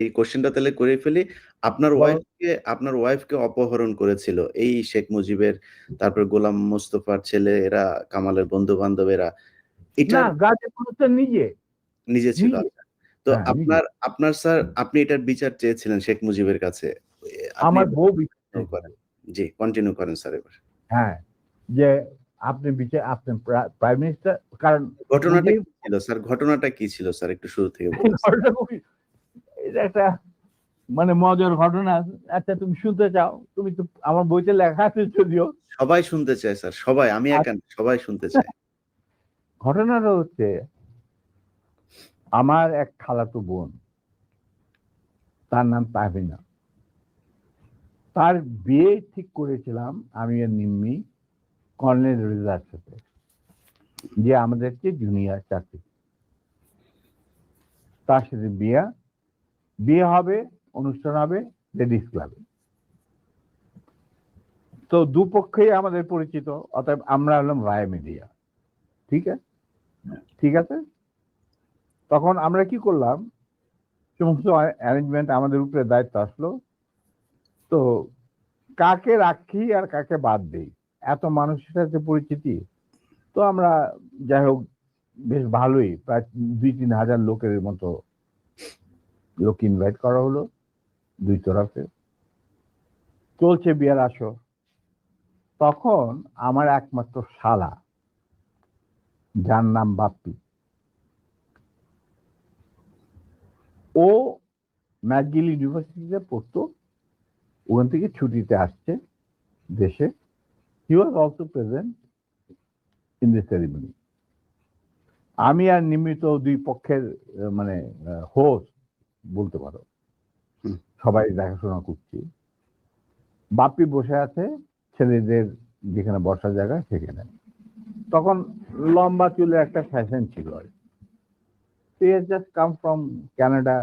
এই কোয়েশ্চেনটা তাহলে করে ফেলি। আপনার বলো। ওয়াইফকে অপহরণ করেছিল এই শেখ মুজিবের, তারপর গোলাম মোস্তফার ছেলে এরা, কামালের বন্ধু-বান্ধবেরা। না, এটার গাজীপুর হোসেন নিজে নিজে ছিল। নিজে আচ্ছা। তো হ্যাঁ, নিজে। আপনার স্যার আপনি এটার বিচার চেয়েছিলেন শেখ মুজিবের কাছে। আপনি আমার বউ বিচার কন্টিনিউ চেয়েছিল। করেন। জি, কন্টিনিউ করেন স্যার এবার। হ্যাঁ, যে আপনি প্রাইম মিনিস্টার, কারণ ঘটনাটা মুজিব কি ছিল স্যার? ঘটনাটা কি ছিল স্যার? একটু শুরু থেকে বলেন। ঘটনা খুবই, এটা একটা মানে মজার ঘটনা। আচ্ছা, তুমি শুনতে চাও? তুমি তো, আমার বইতে লেখা আছে যদিও। সবাই শুনতে চায় স্যার, সবাই। আমি একা না, সবাই শুনতে চায়। ঘটনাটা হচ্ছে, আমার এক খালাতো বোন, তার নাম তাহমিনা। তার বিয়ে ঠিক করেছিলাম আমি আর নিম্মি কর্নেল রেজার সাথে, যে আমাদেরকে জুনিয়র চাকরি। তার সাথে বিয়ে হবে, অনুষ্ঠান হবে লেডিস ক্লাবে। তো দুপক্ষেই আমাদের পরিচিত, অতএব আমরা হলাম রায় মিডিয়া। ঠিক আছে, ঠিক আছে। তখন আমরা কি করলাম, সমস্ত অ্যারেঞ্জমেন্ট আমাদের উপরে দায়িত্ব আসলো। তো কাকে রাখি আর কাকে বাদ দেই, এত মানুষের সাথে পরিচিতি। তো আমরা যাই হোক বেশ ভালোই, প্রায় 2-3 হাজার লোকের মতো লোক ইনভাইট করা হলো, দুই তরফে। চলছে বিয়ের আসর। তখন আমার একমাত্র শালা, যার নাম বাপ্পি, ও ম্যাকগিল ইউনিভার্সিটিতে পড়তো, ওখান থেকে ছুটিতে আসছে দেশে। He was also present in the ceremony. আমি আর নিমিত দুই পক্ষের মানে হোস্ট বলতে পারো, সবাই দেখাশোনা করছি। বাপ্পি বসে আছে ছেলেদের যেখানে বসার জায়গা সেখানে। তখন লম্বা চুলের একটা ফ্যাশন ছিল আর কি। He has just come from Canada,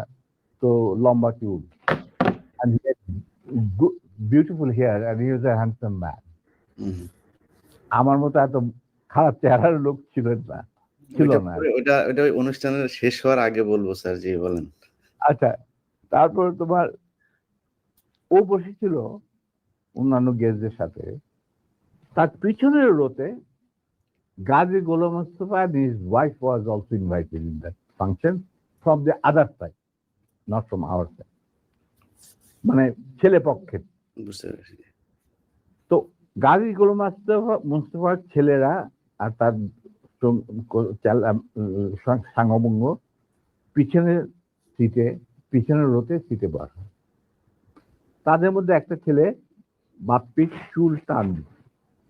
তো লম্বা চুল, and he had beautiful hair, and he was a handsome man. আমার মতো এত খারাপ চেহারার লোক ছিল না। ওটা অনুষ্ঠানের শেষ হওয়ার আগে বলবো স্যার, জি বলেন। আচ্ছা, তারপর তোমার ও বসেছিল অন্যান্য গেস্টদের সাথে। তার পিছনের রোতে গাজী গোলাম Mustafa and his wife was also invited in that function from the other side, not from our side, মানে ছেলে পক্ষের। বুঝতে পেরেছি। তো গাজী গোলাম মুস্তফার ছেলেরা আর তার সাঙ্গবঙ্গ পিছনের সিটে, পিছনের রোতে সিটে বসা। তাদের মধ্যে একটা ছেলে বাপ্পির চুল টান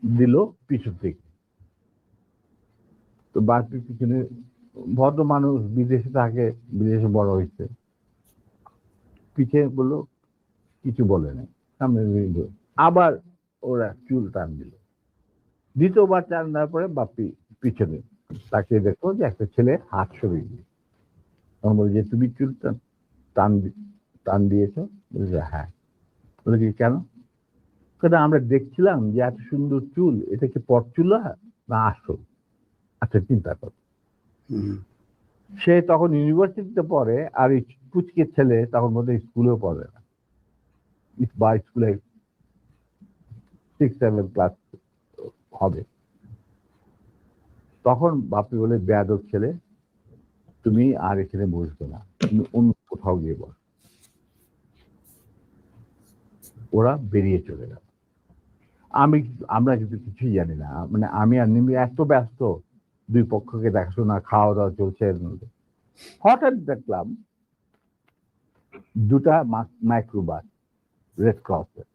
দিল পিছন থেকে। তো বাপ্পির পিছনে, ভদ্র মানুষ, বিদেশে থাকে, বিদেশে বড় হয়েছে, পিছিয়ে বললো, কিছু বলে নাই, সামনে আবার ওরা চুল টান দিল। দ্বিতীয়বার টান দেওয়ার পরে বাপ্পি পিছনে তাকে দেখো যে একটা ছেলে হাত সরিয়ে দিল। তখন বলে যে তুমি চুল টান দিয়েছ? বলছে হ্যাঁ। বলে কি কেন? কেন, আমরা দেখছিলাম যে এত সুন্দর চুল, এটা কি পরচুলা না আসল? আচ্ছা, চিন্তা কর। সে তখন ইউনিভার্সিটিতে পড়ে, আর এই পুচকে ছেলে তখন বোধহয় স্কুলেও পড়ে না, বা স্কুলে 6-7 ক্লাস হবে। তখন বাপি বলে, বেয়াদব ছেলে, তুমি আর এখানে বসবে না, তুমি অন্য কোথাও গিয়ে বস। ওরা বেরিয়ে চলে গেল। আমরা কিন্তু কিছুই জানি না, মানে আমি আর নিমি এত ব্যস্ত, দুই পক্ষকে দেখাশোনা, খাওয়া দাওয়া চলছে এর মধ্যে। হঠাৎ দেখলাম দুটা মাইক্রোবাস, রেড ক্রসের,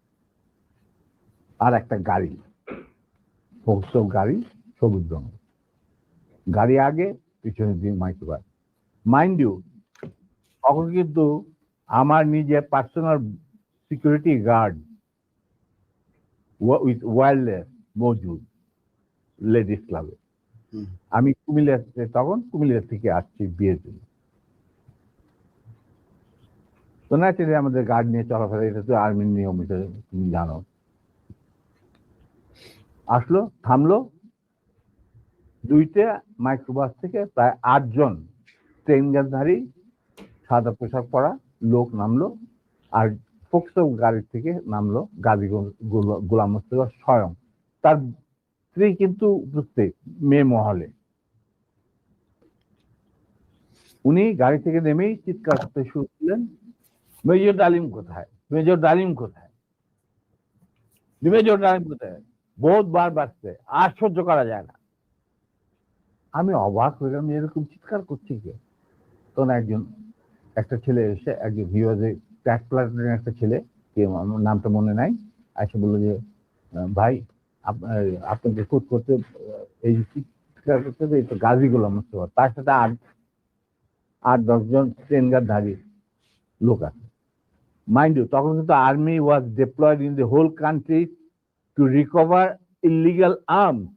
আর একটা গাড়ি, গাড়ি, সবুজ রঙের গাড়ি আগে, পিছনে দিয়ে মাইক্রোবাস। মাইন্ড ইউ, তখন কিন্তু আমার নিজের personal security guard with wireless মজুদ লেডিস ক্লাবে। আমি কুমিল্লা থেকে আসছি বিয়ের জন্য। তো ন্যাচারালি আমাদের গার্ড নিয়ে চলাফেরা, এটা তো আর্মির নিয়ম, এটা তুমি জানো। আসলো, থামলো, দুইটা মাইক্রোবাস থেকে প্রায় 8 জন ট্রেনগানধারী, সাদা পোশাক পরা লোক নামলো, আর ফোকসো গাড়ির থেকে নামলো গাজী গোলাম মোস্তফা স্বয়ং। তার স্ত্রী কিন্তু উপস্থিত মেয়ে মহলে। উনি গাড়ি থেকে নেমেই চিৎকার করতে শুরু করলেন, মেজর ডালিম কোথায়, মেজর ডালিম কোথায়, মেজর ডালিম কোথায়, বহুতবার বাড়ছে, আর সহ্য করা যায় না। আমি অবাক হইলাম, এরকম চিৎকার করছে কে? তখন একটা ছেলে এসে, একজন হিওয়াজে ট্র্যাক প্লাটুনের একটা ছেলে, কে আমার নামটা মনে নাই, এসে বললো যে ভাই আপনাকে খুঁত করতে এই চিৎকার করতে, এই তো গাজী গোলাম মোস্তফা, তার সাথে 8-10 জন ট্রেনগার্ডধারী লোক আছে। মাইন্ড ইউ, তখন কিন্তু army was deployed in the whole country to recover illegal arms.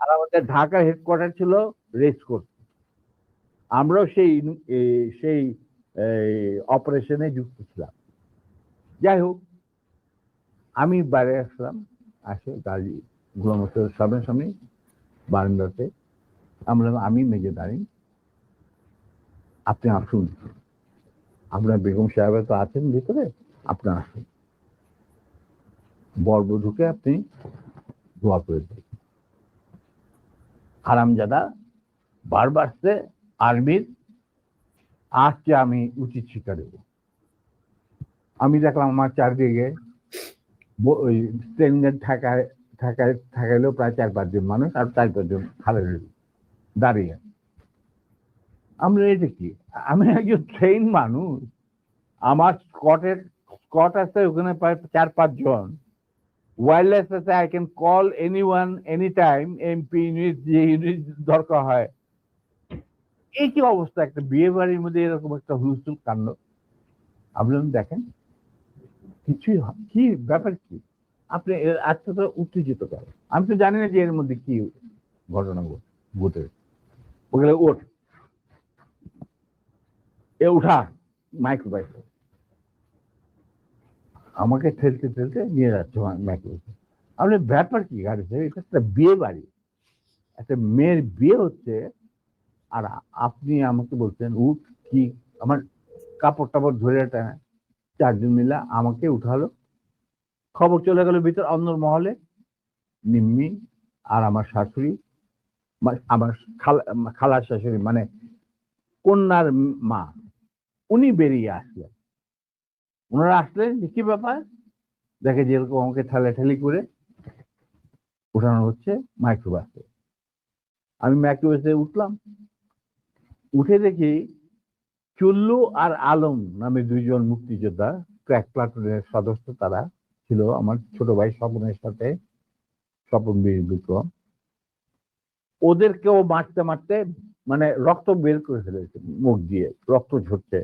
আর আমাদের ঢাকার হেডকোয়ার্টার ছিল রেস কোর্ট। আমরাও সেই অপারেশনে যুক্ত ছিলাম। যাই হোক, আমি বাইরে আসলাম, আসে গাড়ি গোলাম মোস্তফার সামনে বারান্দাতে। আমি মেজর ডালিম, আপনি আসুন, আপনার বেগম সাহেবা তো আছেন ভিতরে, আপনার আসুন, বরবধূকে আপনি দোয়া করে দিন। হারামজাদা বারবার সে আর্মির আজকে আমি উচিত শিক্ষা দেব। আমি দেখলাম আমার চারদিকে ওই ট্রেনের ঠেকাইলেও প্রায় 4-5 জন মানুষ, আর 4-5 জন খালে দাঁড়িয়ে। আমরা এটা কি, আমি একজন ট্রেন মানুষ, আমার স্কট আছে ওখানে প্রায় 4-5 জন, ওয়্যারলেস আছে, I can call anyone any time, MP unit যে ইউনিট দরকার হয়। এই কি অবস্থা, একটা বিয়ে বাড়ির মধ্যে এরকম একটা হুলস্থুল কাণ্ড। আপনি দেখেন কিছুই, কি ব্যাপার কি, আপনি আজকে তো উত্তেজিত করেন। আমি তো জানি না যে এর মধ্যে কি ঘটনা ঘটে। ওগুলো ওঠ, এ উঠা, মাইক্রোবাইক আমাকে ঠেলতে ঠেলতে নিয়ে যাচ্ছে মাইক্রোবাইক। আপনি ব্যাপার কি গাড়িতে, এটা একটা বিয়ে বাড়ি, একটা মেয়ের বিয়ে হচ্ছে, আর আপনি আমাকে বলছেন উঠ। কি আমার কাপড় টাপড় ধরে 4 জন মিলে আমাকে উঠালো। খবর চলে গেল ভিতর অন্য মহলে, নিম্মি আর আমার শাশুড়ি, আমার খালার শাশুড়ি মানে কন্যার মা, উনি বেরিয়ে আসলেন। ওনারা আসলেন যে কি ব্যাপার, দেখে যেরকম আমাকে ঠেলাঠেলি করে উঠানো হচ্ছে মাইক্রোবাসে। আমি মাইক্রোবাসে উঠলাম, উঠে দেখি চুল্লু আর আলম নামে 2 জন মুক্তিযোদ্ধা, ক্র্যাক প্লাটুনের সদস্য, তারা ছিল আমার ছোট ভাই স্বপনের সাথে, স্বপন বীর বিক্রম। ওদেরকেও মারতে মারতে মানে রক্ত বের করে ফেলেছে, মুখ দিয়ে রক্ত ঝরছে,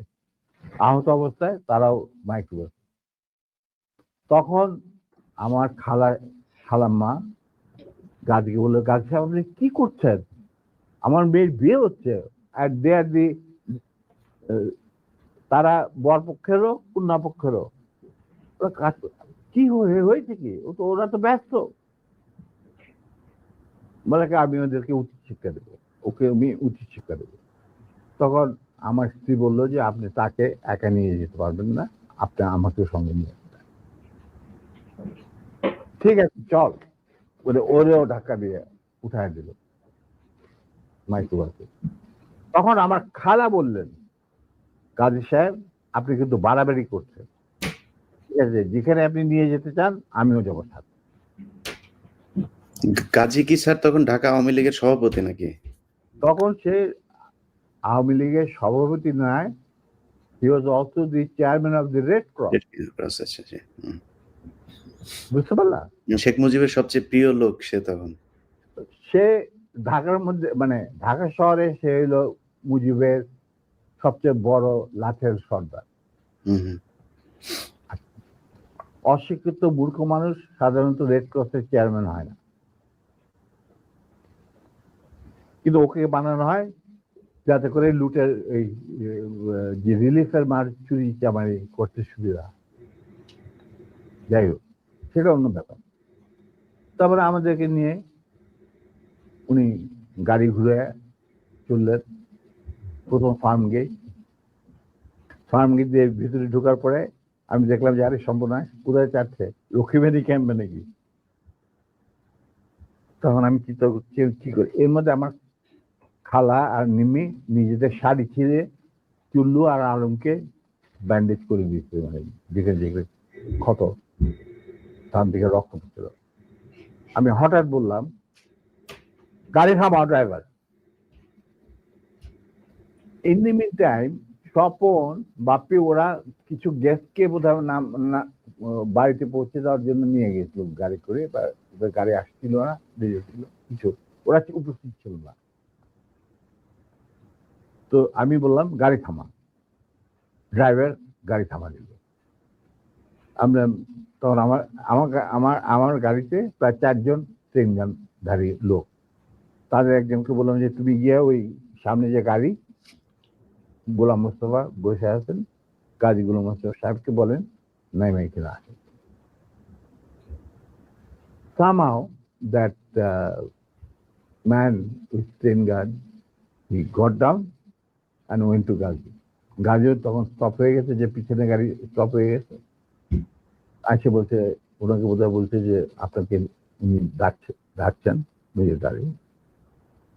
আহত অবস্থায় তারাও মাইক্রোবাস। তখন আমার খালাম্মা গাজীকে বললো, গাজী সাহেব আপনি কি করছেন, আমার মেয়ের বিয়ে হচ্ছে, আর দে আর দি, তারা বর পক্ষেরও কন্যা পক্ষেরও, কি হয়েছে কি, ওরা তো ব্যস্ত। বলে আমি ওদেরকে উচিত শিক্ষা দেবো, ওকে আমি উচিত শিক্ষা দেবো। তখন আমার স্ত্রী বললো যে আপনি তাকে একা নিয়ে যেতে পারবেন না, আপনি আমাকে সঙ্গে নিয়ে আসবেন। ঠিক আছে চল বলে ওরেও ধাক্কা দিয়ে উঠায় দিল মাইক্রোবাসে। তখন আমার খালা বললেন, গাজী সাহেব আপনি কিন্তু বাড়াবাড়ি করছেন, ঠিক আছে, যেখানে আপনি নিয়ে যেতে চান আমিও যাবো সাথে। গাজী কি স্যার তখন ঢাকা আওয়ামী লীগের সভাপতি নাকি? তখন সে আওয়ামী লীগের সভাপতি নয়, he was also the chairman of the Red Cross। বুঝতে পারলাম, শেখ মুজিবের সবচেয়ে প্রিয় লোক সে তখন। সে ঢাকার মধ্যে মানে ঢাকা শহরে সে হলো মুজিবের সবচেয়ে বড় লাঠের সর্দার। অশিক্ষিত মূর্খ মানুষ সাধারণত রেড ক্রসের চেয়ারম্যান হয় না, কিন্তু ওকে বানানো হয় যাতে করে লুটের এই যে রিলিফের মার চুরি চামারি করতে সুবিধা। যাই হোক, সেটা অন্য ব্যাপার। তারপরে আমাদেরকে নিয়ে উনি গাড়ি ঘুরে চললেন প্রথম ফার্ম গেট, ফার্মগেট দিয়ে ভিতরে ঢোকার পরে আমি দেখলাম যে আরে সম্পূর্ণ কোথায় চাচ্ছে লক্ষ্মীবাড়ি ক্যাম্পে নাকি। তখন আমি চিন্তা করছি কি করি, এর মধ্যে আমার খালা আর নিমি নিজেদের শাড়ি ছিঁড়ে চুল্লু আর আলমকে ব্যান্ডেজ করে দিয়েছে, মানে যেখানে যেখানে ক্ষত, তার দিকে রক্ত পড়ছিল। আমি হঠাৎ বললাম, গাড়ি থামাও driver. In the meantime Swapan Bapi ওরা কিছু গেস্টকে বোধহয় বাড়িতে পৌঁছে দেওয়ার জন্য নিয়ে গেছিল গাড়ি করে, বা ওদের গাড়ি আসছিল না, দেরি ছিল কিছু, ওরা উপস্থিত ছিল না। তো আমি বললাম গাড়ি থামা, ড্রাইভার গাড়ি থামা দিল। আমরা তখন আমার আমার আমার আমার গাড়িতে প্রায় 4 জন ট্রেনধারী লোক, তাদের একজনকে বললাম যে তুমি গিয়ে ওই সামনে যে গাড়ি গোলাম মোস্তফা বসে আছেন, কাজী গোলাম মোস্তফা সাহেবকে বলেন নাইমা এখানে আসেন। Somehow that man with train guard, he got down and went to Gazi. গাজিও তখন স্টপ হয়ে গেছে, যে পিছনে গাড়ি স্টপ হয়ে গেছে। আসে বলছে, ওনাকে বোধহয় বলছে যে আপনাকে উনি ডাকছেন মেজর দাঁড়িয়ে।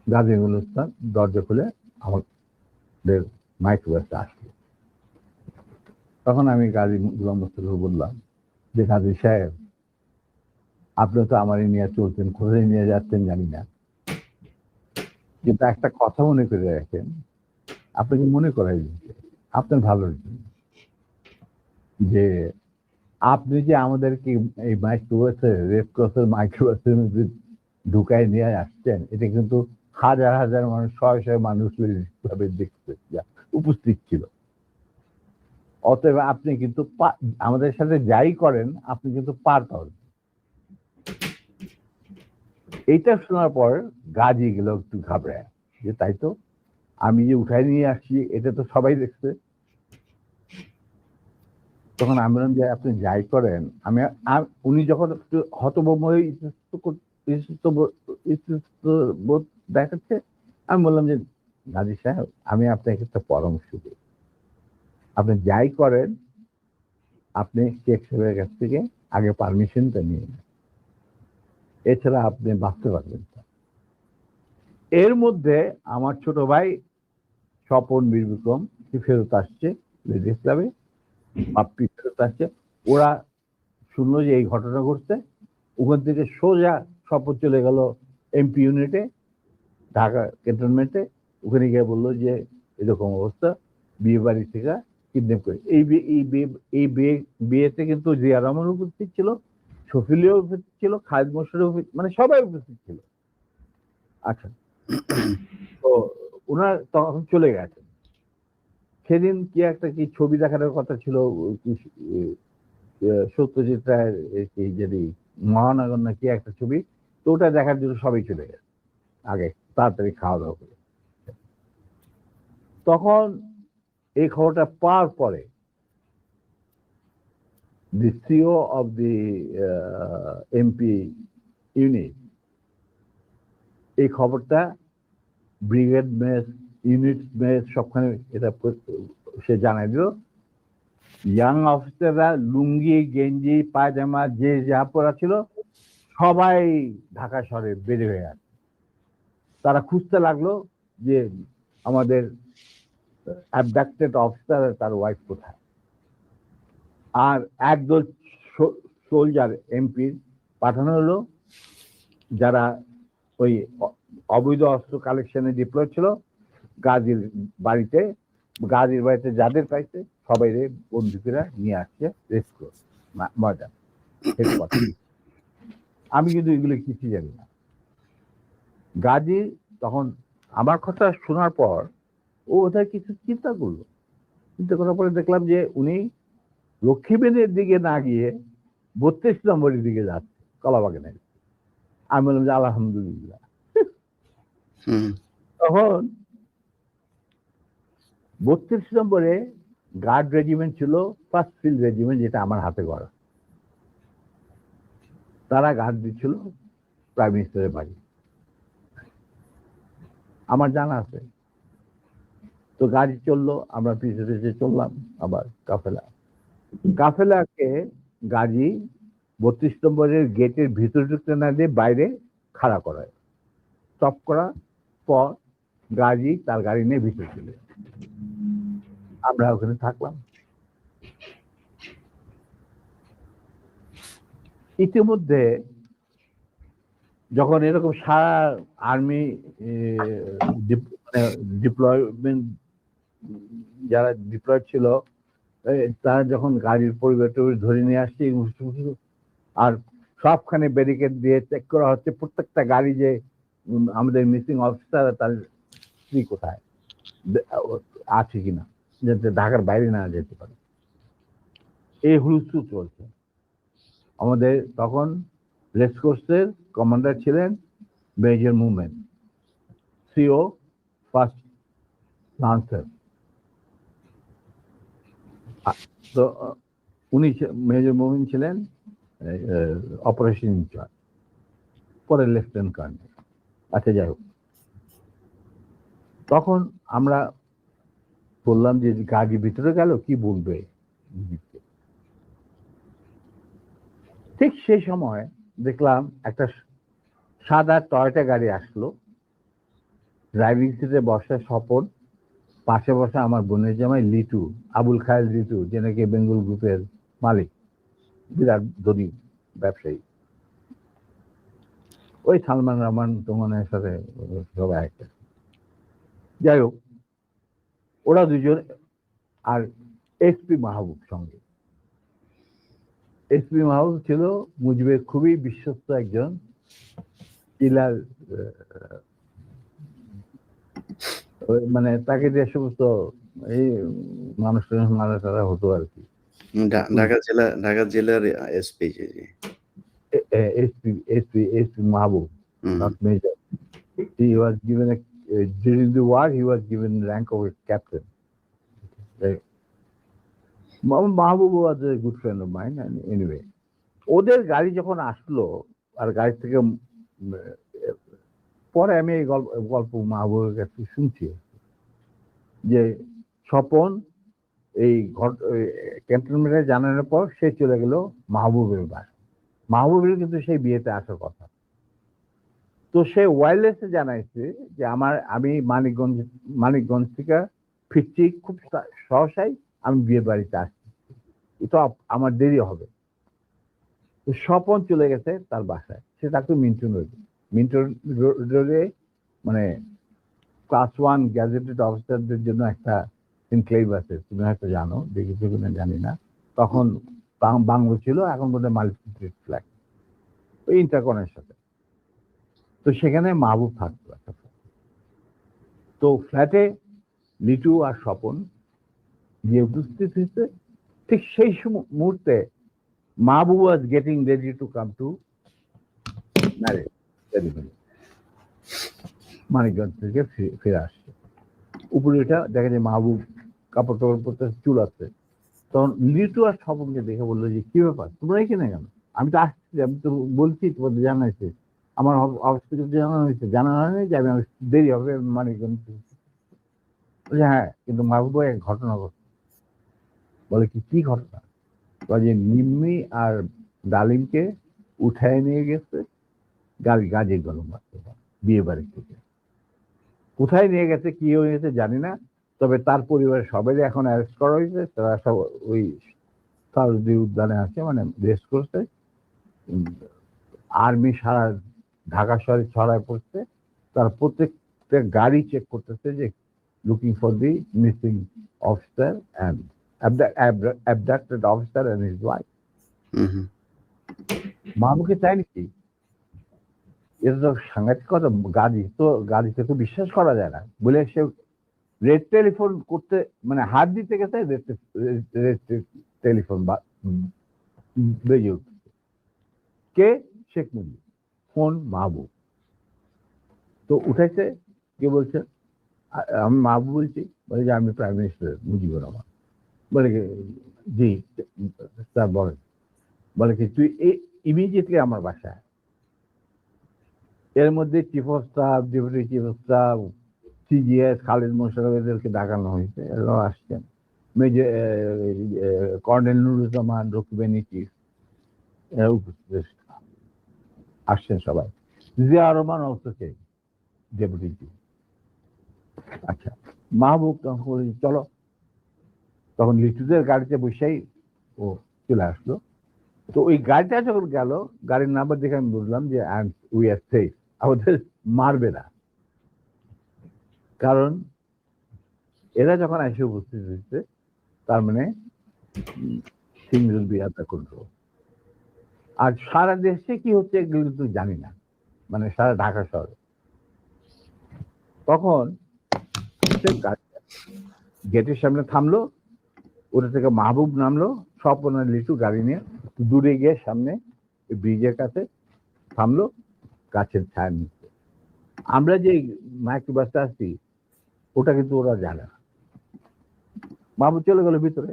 গাজী গুলিস্তান দরজা খুলে আমাদের মাইক্রোবাসে আসলো। তখন আমি গাজী গোলাম মোস্তফাকে বললাম যে গাজী সাহেব, আপনি তো আমারই নিয়ে চলছেন, কোথায় নিয়ে যাচ্ছেন জানি না, কিন্তু একটা কথা মনে করে রাখেন, আপনাকে মনে করাই দিচ্ছে আপনার ভালোর জন্য, যে আপনি যে আমাদেরকে এই মাইক্রোবাসে, রেড ক্রসের মাইক্রোবাসের মধ্যে ঢুকায় নিয়ে আসছেন, এটা কিন্তু হাজার হাজার মানুষ, শয়ে শয়ে মানুষ দেখতে উপস্থিত ছিল। অতএব আপনি কিন্তু আমাদের সাথে যাই করেন আপনি কিন্তু পার পাবেন। এইটা শোনার পর গাজী গেল একটু ঘাবড়ায়, যে তাই তো, আমি যে উঠাই নিয়ে আসছি এটা তো সবাই দেখছে। তখন আমি বললাম যে আপনি যাই করেন, উনি যখন একটু হতভম্ব হয়ে বোধ দেখাচ্ছে, আমি বললাম যে গাজী সাহেব, আমি আপনাকে একটা পরামর্শ দিই, আপনি যাই করেন আপনি শেখ সাহেবের কাছ থেকে আগে পারমিশনটা নিয়ে নেন, এছাড়া আপনি বাঁচতে পারবেন না। এর মধ্যে আমার ছোট ভাই স্বপন বীর বিক্রম ফেরত আসছে লেডিস ক্লাবে, বাপ্পি ফেরত আসছে। ওরা শুনলো যে এই ঘটনা ঘটছে, ওখান থেকে সোজা স্বপন চলে গেল এমপি ইউনিটে, ঢাকা ক্যান্টনমেন্টে। ওখানে গিয়ে বললো যে এরকম অবস্থা, বিয়ে বাড়ি থেকে কিডন্যাপ করে। এই বিয়েতে কিন্তু জিয়া রহমান উপস্থিত ছিল, শফিলিও উপস্থিত ছিল, খালেদ মোশাররফ, মানে সবাই উপস্থিত ছিল। আচ্ছা, তো ওনার তখন চলে গেছে। সেদিন কি একটা কি ছবি দেখানোর কথা ছিল, সত্যজিৎ রায়ের যদি মহানগর না কি একটা ছবি, তো ওটা দেখার জন্য সবাই চলে গেছে আগে তাড়াতাড়ি খাওয়া দাওয়া করে। তখন এই খবরটা পাওয়ার পরে the CEO of the MP unit এই খবরটা ব্রিগেড মেস, ইউনিট মেস সবখানে এটা সে জানাই দিল। ইয়াং অফিসাররা লুঙ্গি গেঞ্জি পায়জামা যে যা পরা ছিল সবাই ঢাকা শহরে বের হয়ে আসে। তারা খুঁজতে লাগলো যে আমাদের অ্যাবডাক্টেড অফিসার তার ওয়াইফ কোথায়। আর একদল সোলজার এমপির পাঠানো হলো, যারা ওই অবৈধ অস্ত্র কালেকশনে ডিপ্লয় ছিল, গাজীর বাড়িতে যাদের পাইছে সবাই বন্দুকেরা নিয়ে আসছে রেস্ট ময়দান। আমি কিন্তু এগুলো কিছু জানি না। গাজী তখন আমার কথা শোনার পর ও ওদের কিছু চিন্তা করলো, চিন্তা করার পরে দেখলাম যে উনি লক্ষ্মীবেনের দিকে না গিয়ে 32 নম্বরের দিকে যাচ্ছে, কলাবাগানের। আমি বললাম যে আলহামদুলিল্লাহ। তখন 32 নম্বরে গার্ড রেজিমেন্ট ছিল, ফার্স্ট ফিল্ড রেজিমেন্ট, যেটা আমার হাতে গড়া। তারা গার্ড দিচ্ছিল প্রাইম মিনিস্টারের বাড়ি। আমার জানা আছে তো গাড়ি চললো, আমরা পিছু পিছু চললাম আবার কাফেলাকে গাড়ি 32 নম্বরের গেটের ভিতরে ঢুকতে না দিয়ে বাইরে খাড়া করায়, স্টপ করা পর গাড়ি তার গাড়ি নিয়ে ভিতরে চলে যায়। আমরা ওখানে থাকলাম। ইতিমধ্যে যখন এরকম সারা আর্মি ডিপ্লয়মেন্ট যারা ডিপ্লয়েড ছিল তারা যখন গাড়ির পরিবেশ ধরে নিয়ে আসছে আর সবখানে ব্যারিকেড দিয়ে চেক করা হচ্ছে প্রত্যেকটা গাড়ি যে আমাদের মিসিং অফিসার তার স্ত্রী কোথায় আছে কিনা, যাতে ঢাকার বাইরে না যেতে পারে। এই হুলস্থুল চলছে। আমাদের তখন রেসকোর্সের কমান্ডার ছিলেন major movement, CO first lancer. তো উনি মেজর মুভমেন্ট ছিলেন অপারেশন ইনচার্জ, পরে লেফটেন্যান্ট কর্নেল। আচ্ছা, যাই হোক, তখন আমরা বললাম যে গাড়ির ভিতরে গেল কি বলবে। ঠিক সেই সময় দেখলাম একটা সাদা টয়টা গাড়ি আসলো, ড্রাইভিং সিটে বসা স্বপন, পাশে বসা আমার বোনের জামাই লিটু, আবুল খায়ের লিটু, যে নাকি বেঙ্গল গ্রুপের মালিক, বিরাট ধনী ব্যবসায়ী, ওই সালমান রহমান তোমানের সাথে সবাই একটা। যাই হোক, ওরা দুজন আর এসপি মাহবুব সঙ্গে। এসপি মাহবুব ছিল মুজিবের খুবই বিশ্বস্ত একজন কিলার, মানে তাকে যে সমস্ত এই মানুষ মারা টারা হতো আর কি। ঢাকা জেলার SP SP Mahbub, not major. He was given during the war he was given rank of a captain. Mahabub was a good friend of mine, and anyway, ওদের গাড়ি যখন আসলো আর গাড়ি থেকে পরে আমি এই গল্প মাহবুবের কাছে শুনছি যে স্বপন এই ক্যান্টনমেন্টে জানানোর পর সে চলে গেল মাহবুবের বাসা। মাহবুবের কিন্তু সেই বিয়েতে আসার কথা। তো সে ওয়্যারলেসে জানাইছে যে আমি মানিকগঞ্জ থেকে ফিরছি, খুব সহসাই আমি বিয়ে বাড়িতে আসছি, এটা আমার দেরি হবে। তো স্বপন চলে গেছে তার বাসায়, সে থাকতো মিন্টন রোডে, মানে ক্লাস 1 গ্যাজেটেড অফিসারদের জন্য একটা এনক্লেভ আছে, তুমি হয়তো জানো, দেখেছো কিনা জানি না। তখন বাংলো ছিল, এখন বোধহয় মাল্টি ফ্ল্যাট, ওই ইন্টারকনের সাথে। তো সেখানে মাহবুব থাকতো একটা। তো ফ্ল্যাটে লিটু আর স্বপন গিয়ে উপস্থিত হয়েছে। ঠিক সেই মুহূর্তে Mahbub was getting ready to come to marriage ceremony. Manikganj থেকে ফিরে আসছে, উপরে এটা দেখা যায় মাহবুব কাপড় টাপড় পরতে, চুল আছে। তখন লিটু আর স্বপনকে দেখে বললো যে কি ব্যাপার, তোমরা এখানে কেন? আমি তো আসছি, আমি তো বলছি তোমাদের জানাইছি, আমার অফিস থেকে জানানো হয়েছে, জানানো হয়নি যে আমি দেরি হবে মানিকগঞ্জ। হ্যাঁ, কিন্তু মাহবুব এক ঘটনা ঘটছে। বলে কি ঘটনা? যে নিম্মি আর ডালিমকে উঠায় নিয়ে গেছে গাজীর গরম বিয়ে বাড়ি থেকে। কোথায় নিয়ে গেছে, কি হয়েছে জানি না, তবে তার পরিবারের সবাই এখন অ্যারেস্ট করা হয়েছে। তারা সব ওই সাউদি উদ্যানে আছে, মানে রেস্ট করছে। আর্মি সারা ঢাকা শহরে ছড়ায় পড়ছে, তার প্রত্যেকটা গাড়ি চেক করতেছে যে looking for the missing officer and abducted officer and his wife. মাহবুবকে চাই নাকি? এটা তো সাংঘাতিক কথা। গাড়িতে তো বিশ্বাস করা যায় না বলে সে রেড টেলিফোন করতে, মানে হাত দিতে গেছে, রেড টেলিফোন বেজে উঠছে। কে? শেখ মুজিব। ফোন মাহবুব। তো উঠাইছে, কে বলছে? আমি মাহবুব বলছি। বলে যে আমি প্রাইম মিনিস্টার মুজিবুর রহমান। বলে কি? জি স্যার বলেন। বলে কি তুই ইমিডিয়েটলি আমার বাসায়। এর মধ্যে chief of staff, deputy chief of staff, CGS Khalid Mosharraf এদেরকে ডাকানো হয়েছে, এরাও আসছেন। Major colonel Nuruzzaman, Rakib chief, এরাও উপস্থিত আসছেন সবাই। জিয়া রহমান অলসো কে ডেপুটি চিফ। আচ্ছা, মাহবুব তখন বলি চলো, তখন লিটুদের গাড়িতে বসেই ও চলে আসলো। তো ওই গাড়িটা যখন গেল, গাড়ির নাম্বার দেখে আমি বুঝলাম যে উই আর সেফ, আমাদের মারবে না। কারণ এরা যখন এসে উপস্থিত হয়েছে, তার মানে things will be under control। আর সারা দেশে কি হচ্ছে এগুলো কিন্তু জানি না, মানে সারা ঢাকা শহরে। তখন গেটের সামনে থামলো, ওটা থেকে মাহবুব নামলো, সব লিটু গাড়ি নিয়ে দূরে গিয়ে সামনে ব্রিজের কাছে থামলো, গাছের ছায়া নিচ্ছে। আমরা যে মাইক্রো বাসটা আসছি ওটা কিন্তু ওরা জানে না। মাহবুব চলে গেল ভিতরে।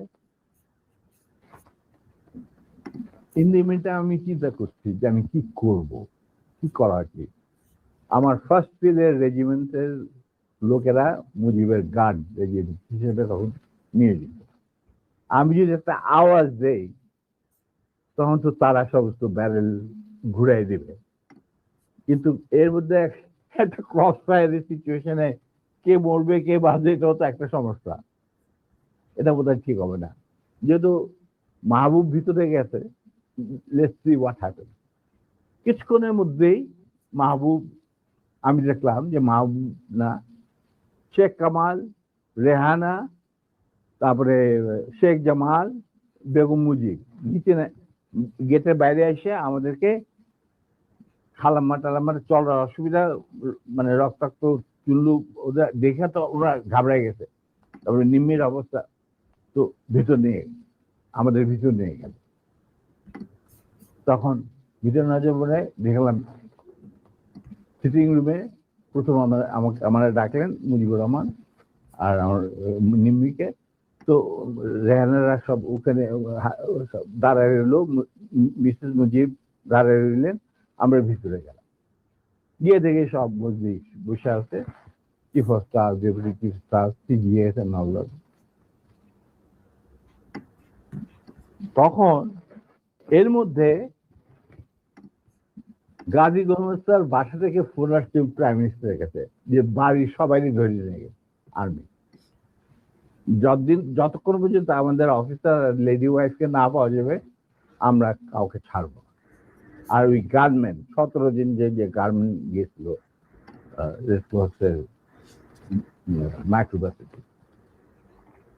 ইন দি মিনটাইম আমি চিন্তা করছি যে আমি কি করব, কি করা উচিত। আমার ফার্স্ট ফিল্ডের রেজিমেন্টের লোকেরা মুজিবের গার্ড রেজিমেন্ট হিসেবে তখন নিয়ে দিত। আমি যদি একটা আওয়াজ দেই তখন তো তারা সমস্ত ব্যারেল ঘুরাই দেবে। কিন্তু এর মধ্যে একটা ক্রস ফায়ারের সিচুয়েশনে কে মরবে কে বাঁচবে এটাও তো একটা সমস্যা। এটা বোধহয় ঠিক হবে না। যেহেতু মাহবুব ভিতরে গেছে, লেটস সি হোয়াট হ্যাপেন। কিছুক্ষণের মধ্যেই মাহবুব, আমি দেখলাম যে মাহবুব না, শেখ কামাল, রেহানা, তারপরে শেখ জামাল, বেগম মুজিব নিচে গেটের বাইরে এসে আমাদেরকে খালাম্মা টালাম্মা চলার অসুবিধা, মানে রক্তাক্ত চুল্লু ওদের দেখে তো ওরা ঘাবড়ে গেছে। তারপরে নিম্মির অবস্থা তো ভিতর নিয়ে আমাদের ভিতর নিয়ে গেল। তখন ভিতর নজর পড়ে দেখলাম সিটিং রুমে প্রথম আমাকে ডাকলেন মুজিবুর রহমান আর আমার নিম্মিকে। তো রেহানারা সব ওখানে দাঁড়ায় রইল, মিসেস মুজিব দাঁড়ায় রইলেন, আমরা ভিতরে গেলাম। গিয়ে দেখে সব মসজিদ বসে আছে, chief of staff, deputy chief staff, CGS and all. তখন এর মধ্যে গাজী গোলমেস্তার বাসা থেকে ফোন আসছে প্রাইম মিনিস্টারের কাছে যে বাড়ির সবাই ধরে নিয়ে গেছে আর্মি। যতক্ষণ পর্যন্ত আমাদের অফিসার লেডি ওয়াইফকে না পাওয়া যাবে আমরা কাউকে ছাড়বো না। আর ওই গার্মেন্ট 17 দিন যে গার্মেন্ট গিয়েছিল রেসকোর্সের মাইক্রোবাসে,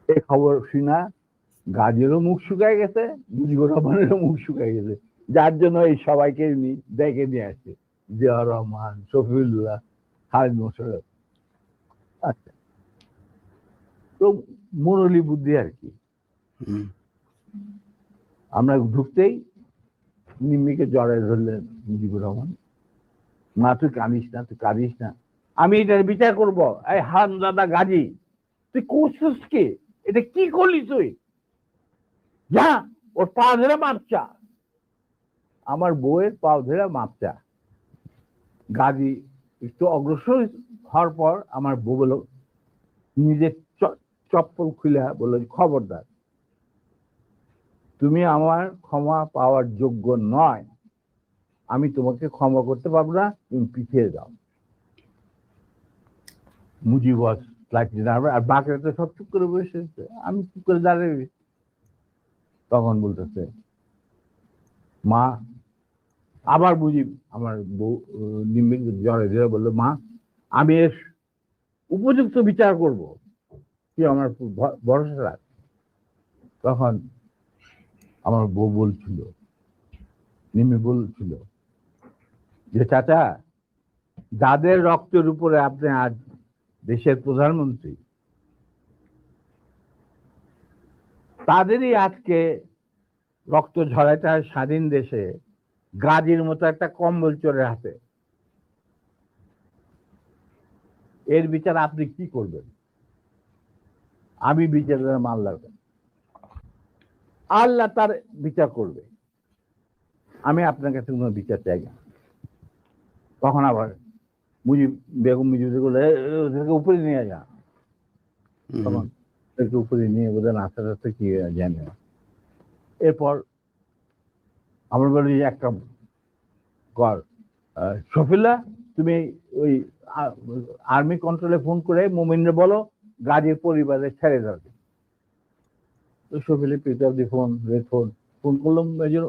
এই খবর শুনা গাজীরও মুখ শুকায় গেছে, মুজিবুর রহমানেরও মুখ শুকায় গেছে, যার জন্য এই সবাইকে ডেকে নিয়ে আসছে, জিয়া রহমান, শফিউল্লাহ, খালিদ মোশাররফ। আচ্ছা, তো মুরলী বুদ্ধি আর কি। আমরা ঢুকতেই নিম্মিকে জড়ায় ধরলেন মুজিবুর রহমান, মা তুই কাঁদিস না, তুই কাঁদিস না, আমি এটার বিচার করবো। এই হারামজাদা গাজী, তুই করছিস কি? এটা কি করলি তুই? যা ওর পা ধরে মাপচা। আমার বউয়ের পা ধরে মাপচা। গাজী একটু অগ্রসর হওয়ার পর আমার বউ বলল, নিজের চপ্পল খুলে বলল, খবরদার, তুমি আমার ক্ষমা পাওয়ার যোগ্য নয়, আমি তোমাকে ক্ষমা করতে পারবো না, তুমি পিছিয়ে যাও। মুজিব আর বাকিরা তো সব চুপ করে বসে, আমি চুপ করে দাঁড়িয়ে। তখন বলতেছে মা, আবার মুজিব আমার বউ নিম্মিক জড়ে ধরে বললো, মা আমি এর উপযুক্ত বিচার করব, কি আমার ভরসা রাখ। তখন আমার বউ বলছিল, নিম্মি বলছিল যে চাচা, যাদের রক্তের উপরে আপনি আজ দেশের প্রধানমন্ত্রী, তাদেরই আজকে রক্ত ঝরাটা স্বাধীন দেশে গাজীর মতো একটা কম্বল চোরের হাতে। এর বিচার আপনি কি করবেন? আমি বিচারের মান লাগবেন, আল্লাহ তার বিচার করবে, আমি আপনার কাছে কোনো বিচার চাই না। তখন আবার মুজিব বেগম মুজিবকে বলে ওদেরকে উপরে নিয়ে যা, হুম, তখন ওদেরকে উপরে নিয়ে ওদের আস্তে আস্তে কি জানে না। এরপর আমরা বলি যে একটা কর, শফিল্লা তুমি ওই আর্মি কন্ট্রোলে ফোন করে মোমিনরে বলো গাজীর পরিবারে ছেড়ে যাবে। তো শফিলে পিক আপ দি ফোন, রেড ফোন করলাম মেজর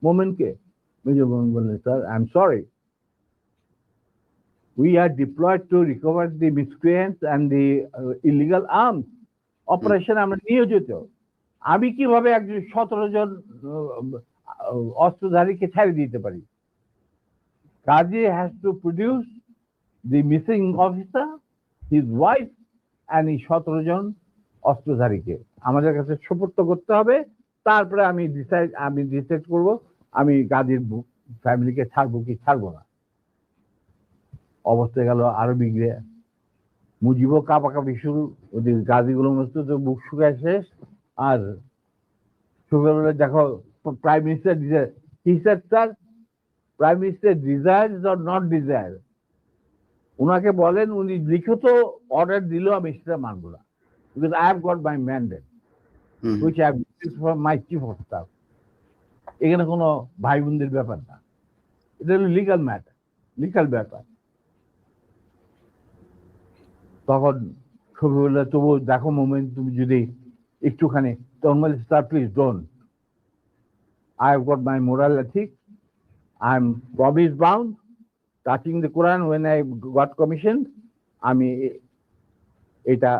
মোমেনকে। মেজর মোমেন বললেন, sir I am sorry, we are deployed to recover the miscreants and the illegal arms operation আমরা নিয়োজিত। আমি কিভাবে একজন 17 জন অস্ত্রধারীকে ছেড়ে দিতে পারি? Kazi has to produce the missing officer, his wife and এই 17 জন অস্ত্রধারীকে আমাদের কাছে সুপর্দ করতে হবে। তারপরে আমি ডিসাইড করব আমি গাজীর ফ্যামিলিকে ছাড়বো কি ছাড়বো না। অবস্থা গেল আরো বিগড়ে, মুজিবও কাঁপাকাঁপি শুরু, ওদের গাজীগুলো মস্ত তো বুক শুকায় শেষ। আর সকালবেলা দেখো prime minister sir prime minister desires or not desire, ওনাকে বলেন উনি লিখিত অর্ডার দিল আমি সেটা মানবো না, because I have got my mandate which I have received from my chief of staff. এখানে কোনো ভাই বোনদের ব্যাপার না, এটা হলো লিগাল ম্যাটার, লিগাল ব্যাপার। তখন ছবি বললে তবু দেখো মোমেন্ট তুমি যদি একটুখানি, তখন বলে sir please don't, I have got my moral ethics, I am promise bound touching the Quran when I got commission. আমি এটা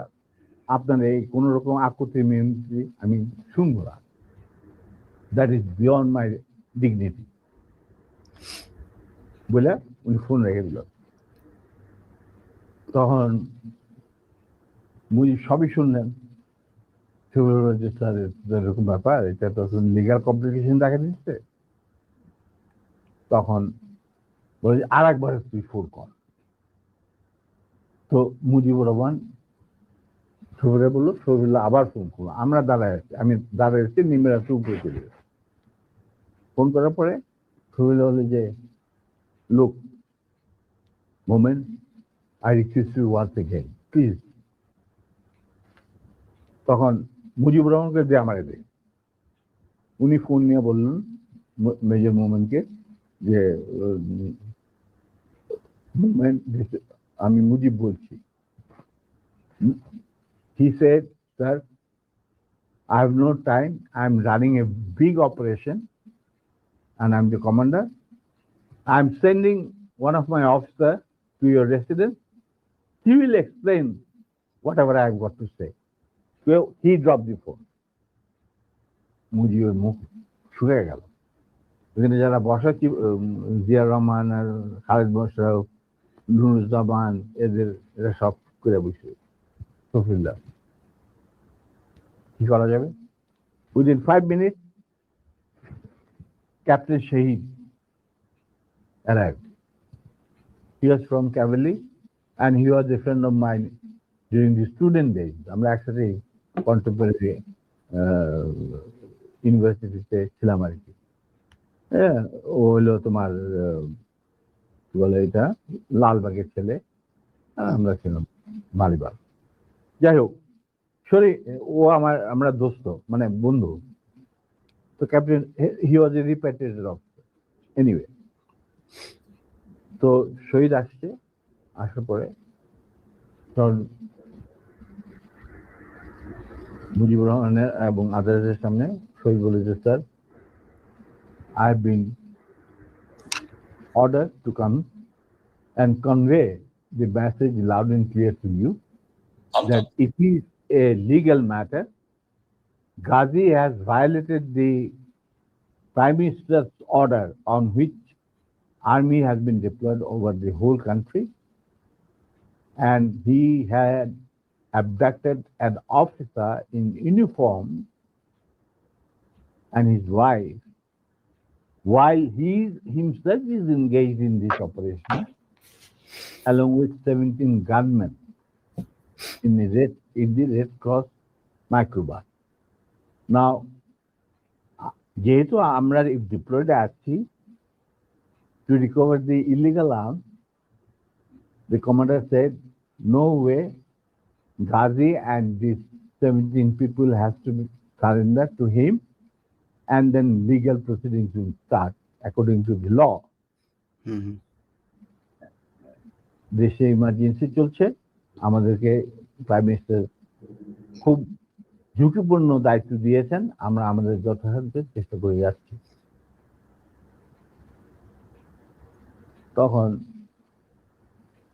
আপনার এই কোন রকম আকুতি মিনতি আমি শুনবো না, that is beyond my dignity বলে উনি ফোন রেখে দিল। তখন মুজিব সবই শুনলেন, যে স্যার এরকম ব্যাপার, এটা তো লিগাল কমপ্লিকেশন দেখা দিচ্ছে। তখন বলে আর একবার তুই ফোন কর। তো মুজিবুর রহমান সবিরা বললো, সবিরা আবার ফোন করলো, আমরা দাঁড়ায় আছি, আমি দাঁড়ায় আছি, নিমের আসতে উপরে চলে গেছে। ফোন করার পরে সবিরা বলে যে লোক moment I request you once again please. তখন মুজিবুর রহমানকে দিয়ে আমারে দে, উনি ফোন নিয়ে বললেন মেজর মোমেনকে যে আমি মুজিব বলছি। He said, sir, I have no time, I am running a big operation and I am the commander. I am sending one of my officers to your residence. He will explain whatever I have got to say. So he dropped the phone. মুজিবের মুখ শুকিয়ে গেল। এখানে যারা বসা, জিয়া রহমান আর খালেদ মোশাররফ, নুরুজ্জামান, এরা সব করে বসে সফিল্লা কি করা যাবে। Within 5 minutes Captain Shahid arrived. He was from cavalry and he was a friend of mine during the student days. আমরা একসাথে কন্টেম্পোরারি ইউনিভার্সিটিতে ছিলাম আর কি। হ্যাঁ, ও হলো তোমার কি বলে এটা লালবাগের ছেলে, আমরা ছিলাম মালিবাগ। যাই হোক, ও আমরা দোস্ত মানে বন্ধু। তো captain he was a repatriated officer anyway. তো শহীদ আসছে, আসার পরে তখন মুজিবুর রহমানের এবং আদালতের সামনে শহীদ বলেছে, sir I have been ordered to come and convey the message loud and clear to you that it is a legal matter. Ghazi has violated the Prime Minister's order on which army has been deployed over the whole country, and he had abducted an officer in uniform and his wife while he himself is engaged in this operation along with 17 gunmen in the Red Cross microbus. Now, যেহেতু আমরা diploid আছি to recover the illegal arms, The commander said, no way, Ghazi and these 17 people has to be surrendered to him, and then legal proceedings will start according to the law. হুম, হুম। দেশে emergency চলছে, আমাদেরকে prime minister খুব ঝুঁকিপূর্ণ দায়িত্ব দিয়েছেন, আমরা আমাদের যথাসাধ্য চেষ্টা করে যাচ্ছি। তখন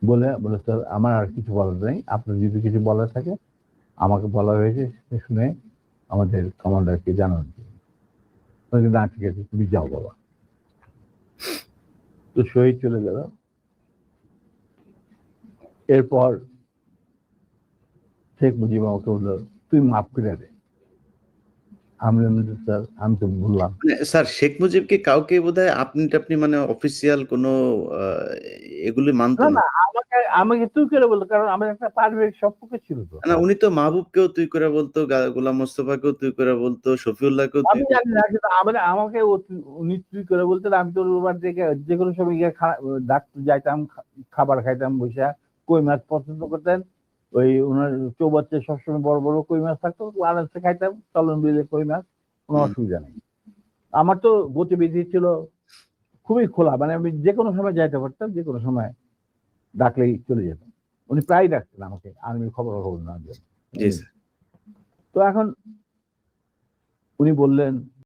বলে স্যার আমার আর কিছু বলার নেই, আপনার যদি কিছু বলার থাকে আমাকে বলা হয়েছে শুনে আমাদের কমান্ডারকে জানান। না ঠিক আছে, তুমি যাও বাবা। তো শহীদ চলে গেল। এরপর শেখ মুজিব আমাকে বললো, তুই মাফ করে দে। আমি বললাম, স্যার আমি তো বললাম। মানে স্যার শেখ মুজিবকে কাউকে বোধহয় আপনি মানে অফিসিয়াল কোনো এগুলি মানত না না। না, আমাকে তুই করে বলতো, কারণ আমার একটা পারিবারিক সম্পর্ক ছিল তো। না উনি তো মাহবুবকেও তুই করে বলতো, গোলাম মোস্তফাকেও তুই করে বলতো, শফিউল্লাহকেও তুই। আমি জানি না, কিন্তু আমাকে উনি তুই করে বলতেন। আমি তো ওর বাড়ি থেকে যে কোনো সময় গিয়ে ডাক্তার যাইতাম, খাবার খাইতাম বসে। কই মাছ পছন্দ করতেন, ওই ওনার চৌবাচ্চায় সবসময় বড় বড় কই মাছ থাকতো, আরামসে খাইতাম, চলন বিলে কই মাছ, কোনো অসুবিধা নেই। আমার তো গতিবিধি ছিল খুবই খোলা, মানে আমি যে কোনো সময় যাইতে পারতাম, যে কোনো সময় ডাকলেই চলে যেতাম। উনি প্রায় ডাকতেন আমাকে আর্মির খবর না দিয়ে। জি স্যার। তো এখন উনি বললেন